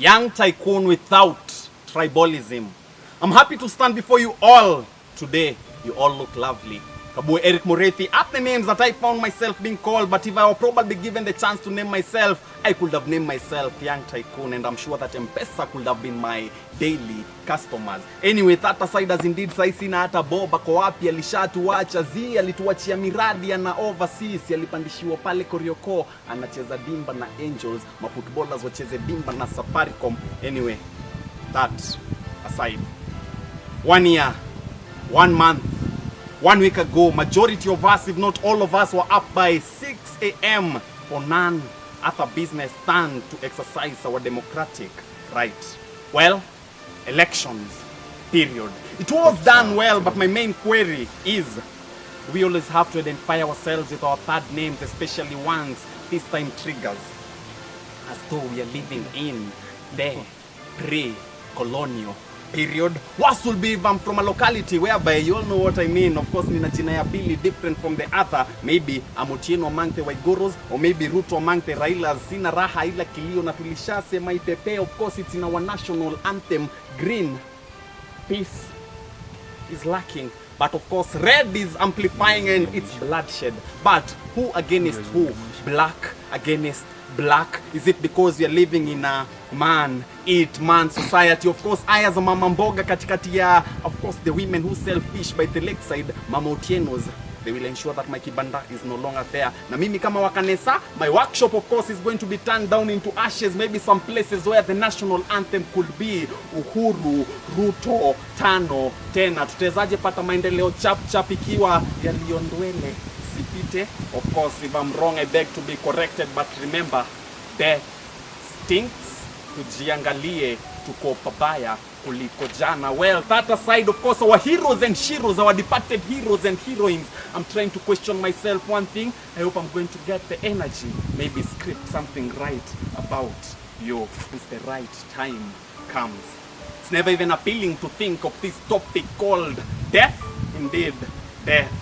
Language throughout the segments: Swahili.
Young.Tycoon.Without.Tribalism. I'm happy to stand before you all today. You all look lovely. Kabu Eric Morethi, at the names that I found myself being called, but if I were probably given the chance to name myself, I could have named myself Young Tycoon, and I'm sure that M-Pesa could have been my daily customers. Anyway, that aside, as indeed saisi na hata Bob ako wapi, alishatuacha zi, alituachia miradi na overseas, alipandishiwa pale Korioko, anacheza dimba na Angels, mafootballers wacheze dimba na Safaricom. Anyway, that aside, 1 year, 1 month, 1 week ago, majority of us, if not all of us, were up by 6 a.m. for none other business than to exercise our democratic right. Well, elections, period. It was done well, but my main query is, we always have to identify ourselves with our third names, especially once this time triggers, as though we are living in the pre-colonial period. What will be even from a locality whereby you all know what I mean. Of course, nina jina ya pili different from the other. Maybe Amotieno among the Waigoros, or maybe Ruto among the Railas. Sina raha ila kilio na tulishasema ipepe. Of course, it's in our national anthem. Green, peace is lacking. But of course, red is amplifying and it's bloodshed. But who against who? Black against black? Is it because we are living in a man-eat man society? Of course, I as a mama mboga katikati ya, of course, the women who sell fish by the lakeside, Mama Otienos, they will ensure that my kibanda is no longer there. Na mimi kama wakanesa, my workshop of course is going to be turned down into ashes. Maybe some places where the national anthem could be Uhuru, Ruto, Tano, Tena. Tutezaje pata maendeleo chap ikiwa yaliondwele sipite? Of course, if I'm wrong, I beg to be corrected, but remember, death stinks. Tujiangalie tuko pabaya kuliko jana. Well, that aside, of course, our heroes and sheroes, our departed heroes and heroines, I'm trying to question myself one thing. I hope I'm going to get the energy, maybe script something right about you once the right time comes. It's never even appealing to think of this topic called death. Indeed, death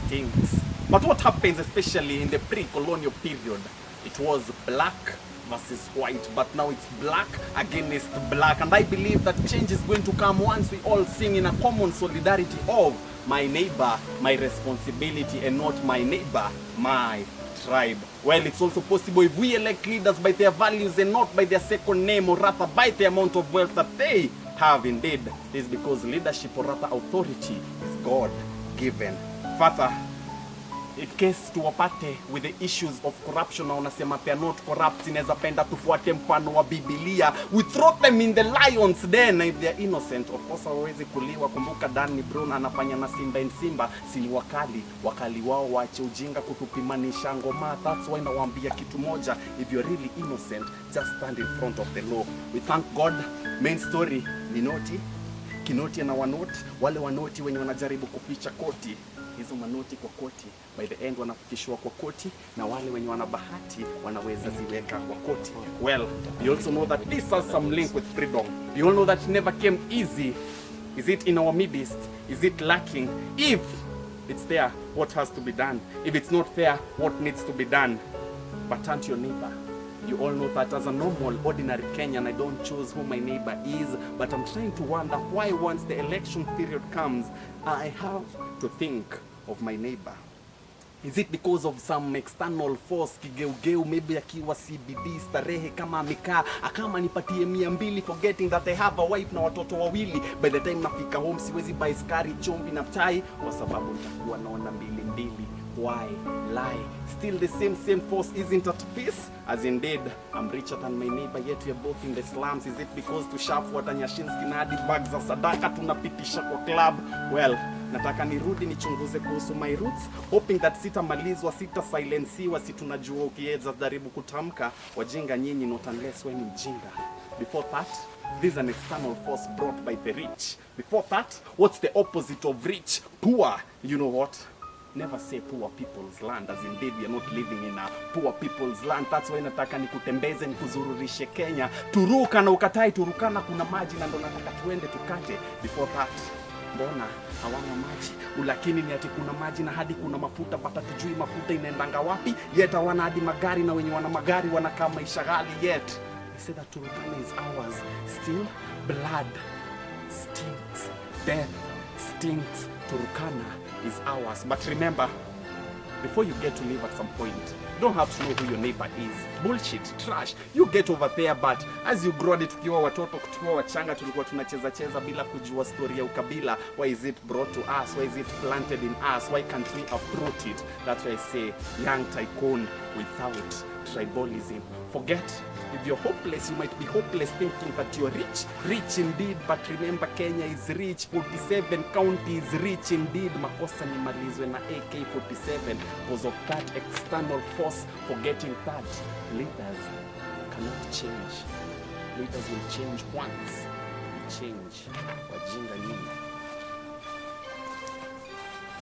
stinks. But what happens, especially in the pre-colonial period? It was black versus white, but now it's black against black, and I believe that change is going to come once we all sing in a common solidarity of my neighbor, my responsibility, and not my neighbor, my tribe. Well, it's also possible if we elect leaders by their values and not by their second name, or rather by the amount of wealth that they have. Indeed, this is because leadership, or rather authority, is God-given. Further, in case tuwapate with the issues of corruption na unasema they are not corrupt, inaweza penda tufuate mfano wa Biblia. We throw them in the lion's den if they are innocent. Of course, hawezi kuliwa. Kumbuka Danny Brown anafanya na Simba in Simba, si wakali wao waache ujinga kutupimanisha ngoma. That's why nawaambia kitu moja, if you're really innocent, just stand in front of the law. We thank God. Main story ni noti, kinoti na wanoti, wale wanoti wenye wanajaribu kuficha koti. Hizo manoti kwa koti, by the end wanafikishwa kwa koti, na wale wenye wana bahati wanaweza ziweka kwa koti. Well, you also know that this has some link with freedom. You all know that it never came easy. Is it in our midst? Is it lacking? If it's there, what has to be done? If it's not there, what needs to be done? But turn to your neighbor. You all know that as a normal, ordinary Kenyan, I don't choose who my neighbor is, but I'm trying to wonder why once the election period comes, I have to think of my neighbor. Is it because of some external force, kigeugeu, maybe akiwa CBD, starehe kama amekaa, akama nipatie 200, forgetting that I have a wife na watoto wawili. By the time nafika home, siwezi buy skari, chumvi na chai, kwa sababu nitakuwa naona 2. Why lie? Still the same force isn't at peace. As indeed, I'm richer than my neighbor, yet we are both in the slums. Is it because tushafuata Nyashinski na hadi bags za sadaka tunapitisha kwa club? Well, nataka nirudi nichunguze kuhusu my roots, hoping that sitamalizwa, silensiwa, tunajua ukiweza jaribu kutamka wajinga nyinyi, not unless when mjinga. Before that, this is an external force brought by the rich. Before that, what's the opposite of rich? Poor. You know what? Never say poor people's land, as indeed we are not living in a poor people's land. That's why nataka nikutembeze nikuzururishe Kenya. Turuka na ukatai Turukana kuna maji na ndo nataka tuende tukate. Before that, mbona hawana maji? Ulakini ni ati kuna maji na hadi kuna mafuta, pata tujui mafuta inaendanga wapi? Yet hawana hadi magari, na wenye wana magari wanakaa maisha ghali. Yet say that Turkana is ours. Still, blood stinks. Death stinks. Turkana is ours. But remember, before you get to live at some point, you don't have to know who your neighbor is. Bullshit, trash. You get over there, but as you grow, tukiwa watoto, tukiwa wachanga, tulikuwa tunacheza bila kujua story ya ukabila. Why is it brought to us? Why is it planted in us? Why can't we uproot it? That's why I say, young tycoon without tribalism. Forget, if you're hopeless, you might be hopeless thinking that you're rich. Rich indeed, but remember Kenya is rich. 47 counties rich indeed. Makosa nimalizwe na AK-47 because of that external force, forgetting that leaders cannot change. Leaders will change once. We change. Wajinga nyingi.